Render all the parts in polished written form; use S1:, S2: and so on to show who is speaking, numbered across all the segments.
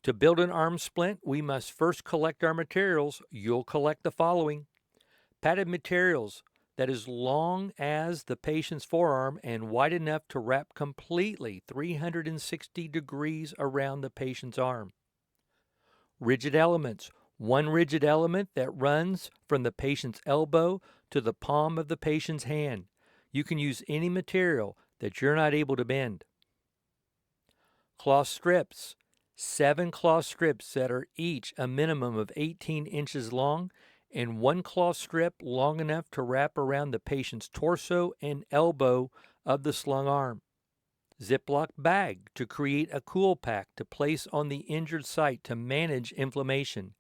S1: To build an arm splint, we must first collect our materials. You'll collect the following: padded materials that is long as the patient's forearm and wide enough to wrap completely 360 degrees around the patient's arm. Rigid elements, one rigid element that runs from the patient's elbow to the palm of the patient's hand. You can use any material that you're not able to bend. Cloth strips, 7 cloth strips that are each a minimum of 18 inches long, and 1 cloth strip long enough to wrap around the patient's torso and elbow of the slung arm. Ziploc bag to create a cool pack to place on the injured site to manage inflammation.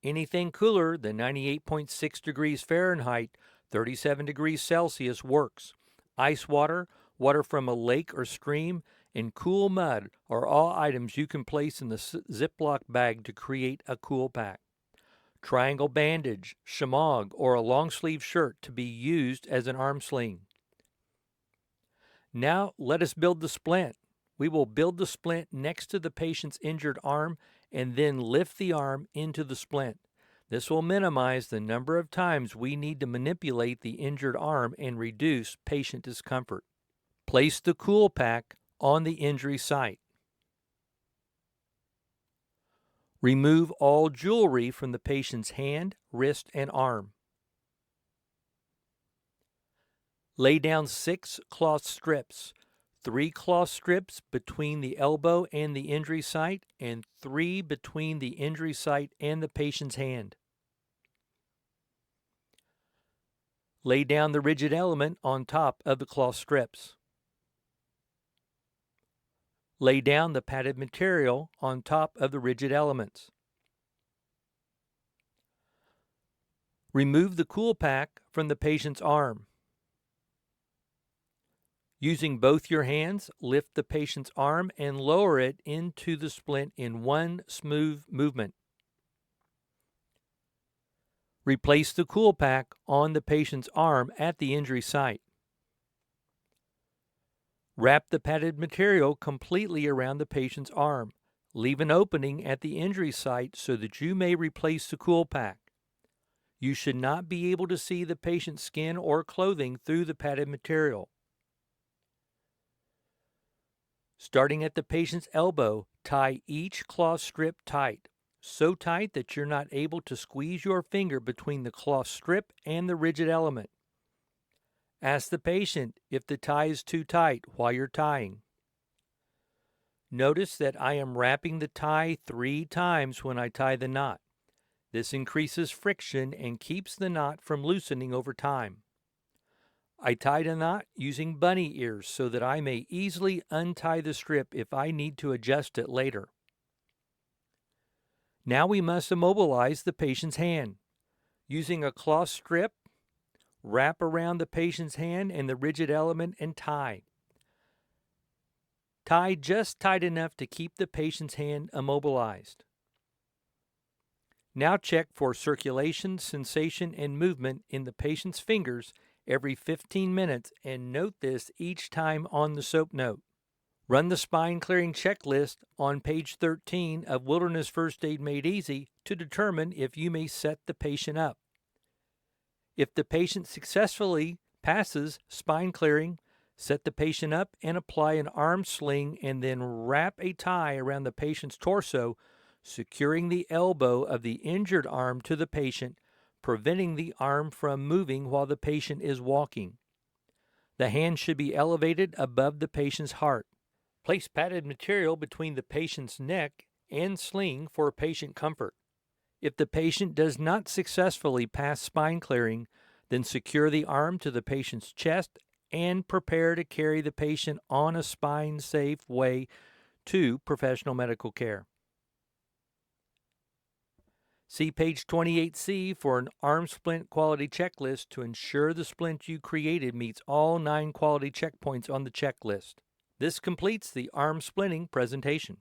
S1: Anything cooler than 98.6 degrees Fahrenheit, 37 degrees Celsius works. Ice water, water from a lake or stream, and cool mud are all items you can place in the Ziploc bag to create a cool pack. Triangle bandage, shemagh, or a long sleeve shirt to be used as an arm sling. Now let us build the splint. We will build the splint next to the patient's injured arm and then lift the arm into the splint. This will minimize the number of times we need to manipulate the injured arm and reduce patient discomfort. Place the cool pack on the injury site. Remove all jewelry from the patient's hand, wrist, and arm. Lay down 6 cloth strips, 3 cloth strips between the elbow and the injury site, and 3 between the injury site and the patient's hand. Lay down the rigid element on top of the cloth strips. Lay down the padded material on top of the rigid elements. Remove the cool pack from the patient's arm. Using both your hands, lift the patient's arm and lower it into the splint in one smooth movement. Replace the cool pack on the patient's arm at the injury site. Wrap the padded material completely around the patient's arm. Leave an opening at the injury site so that you may replace the cool pack. You should not be able to see the patient's skin or clothing through the padded material. Starting at the patient's elbow, tie each cloth strip tight, so tight that you're not able to squeeze your finger between the cloth strip and the rigid element. Ask the patient if the tie is too tight while you're tying. Notice that I am wrapping the tie 3 times when I tie the knot. This increases friction and keeps the knot from loosening over time. I tied a knot using bunny ears so that I may easily untie the strip if I need to adjust it later. Now we must immobilize the patient's hand. Using a cloth strip, wrap around the patient's hand and the rigid element and tie. Tie just tight enough to keep the patient's hand immobilized. Now check for circulation, sensation, and movement in the patient's fingers every 15 minutes and note this each time on the SOAP note. Run the spine clearing checklist on page 13 of Wilderness First Aid Made Easy to determine if you may set the patient up. If the patient successfully passes spine clearing, set the patient up and apply an arm sling and then wrap a tie around the patient's torso, securing the elbow of the injured arm to the patient, preventing the arm from moving while the patient is walking. The hand should be elevated above the patient's heart. Place padded material between the patient's neck and sling for patient comfort. If the patient does not successfully pass spine clearing, then secure the arm to the patient's chest and prepare to carry the patient on a spine-safe way to professional medical care. See page 28C for an arm splint quality checklist to ensure the splint you created meets all 9 quality checkpoints on the checklist. This completes the arm splinting presentation.